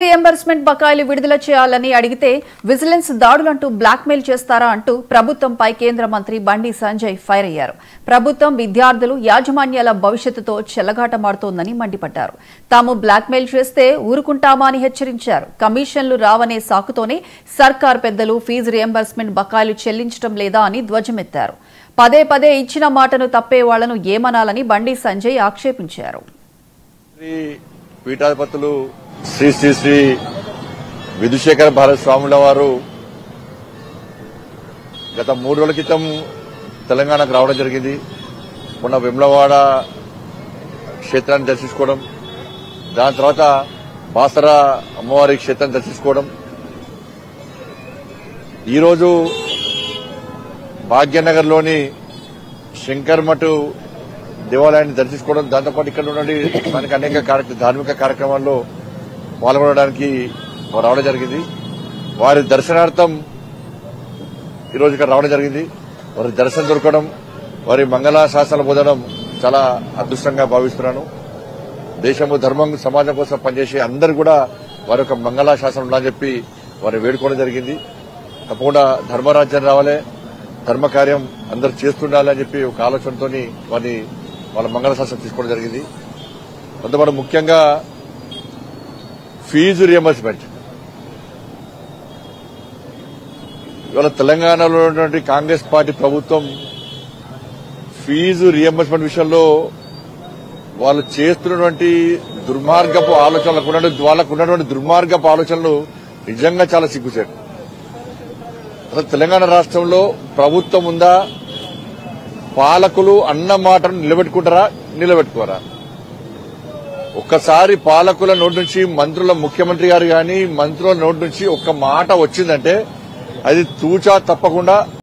Reimbursement బకాయిలు విడుదల చేయాలని అడిగితే విజిలెన్స్ దాడులంటూ బ్లాక్మెయిల్ చేస్తారా అంటూ ప్రభుత్వంపై కేంద్ర మంత్రి బండి సంజయ్ ఫైర్ అయ్యారు. ప్రభుత్వం విద్యార్థులు యాజమాన్యాల భవిష్యత్తుతో చెలగాటమాడుతోందని మండిపడ్డారు. తాము బ్లాక్మెయిల్ చేస్తే ఊరుకుంటామా అని హెచ్చరించారు. కమిషన్లు రావనే సాకుతోనే సర్కార్ పెద్దలు ఫీజు రీఎంబర్స్మెంట్ బకాయిలు చెల్లించడం లేదా అని ధ్వజమెత్తారు. పదే పదే ఇచ్చిన మాటను తప్పే వాళ్లను ఏమనాలని బండి సంజయ్ ఆక్షేపించారు. శ్రీ శ్రీ శ్రీ విధుశేఖర భారత స్వాముల వారు గత 3 రోజుల క్రితం తెలంగాణకు రావడం జరిగింది. మొన్న వెమ్లవాడ క్షేత్రాన్ని దర్శించుకోవడం, దాని తర్వాత బాసర అమ్మవారి క్షేత్రాన్ని దర్శించుకోవడం, ఈరోజు భాగ్యనగర్లోని శంకర్మఠ్ దేవాలయాన్ని దర్శించుకోవడం, దాంతోపాటు ఇక్కడ నుండి మనకి అనేక ధార్మిక కార్యక్రమాల్లో పాల్గొనడానికి రావడం జరిగింది. వారి దర్శనార్థం ఈరోజు ఇక్కడ రావడం జరిగింది. వారి దర్శనం దొరకడం, వారి మంగళ శాసనాలు పొందడం చాలా అదృష్టంగా భావిస్తున్నాను. దేశము ధర్మం సమాజం కోసం పనిచేసే అందరూ కూడా వారి యొక్క మంగళ శాసనం ఉండాలని చెప్పి వారు వేడుకోవడం జరిగింది. తప్పకుండా ధర్మరాజ్యం రావాలి, ధర్మకార్యం అందరూ చేస్తుండాలి అని చెప్పి ఒక ఆలోచనతో వాళ్ళ మంగళ శాసనం తీసుకోవడం జరిగింది. కొంతమంది ముఖ్యంగా ఫీజు రియంబర్స్మెంట్, ఇవాళ తెలంగాణలో ఉన్నటువంటి కాంగ్రెస్ పార్టీ ప్రభుత్వం ఫీజు రియంబర్స్మెంట్ విషయంలో వాళ్ళు చేస్తున్నటువంటి దుర్మార్గపు ఆలోచనలకు వాళ్ళకు ఉన్నటువంటి దుర్మార్గపు ఆలోచనలు నిజంగా చాలా సిగ్గుచేటు. అసలు తెలంగాణ రాష్ట్రంలో ప్రభుత్వం ఉందా? పాలకులు అన్న మాటను నిలబెట్టుకుంటారా, నిలబెట్టుకోరా? ఒక్కసారి పాలకుల నోటి నుంచి, మంత్రుల ముఖ్యమంత్రి గారు గాని మంత్రుల నోటి నుంచి ఒక్క మాట వచ్చిందంటే అది తూచా తప్పకుండా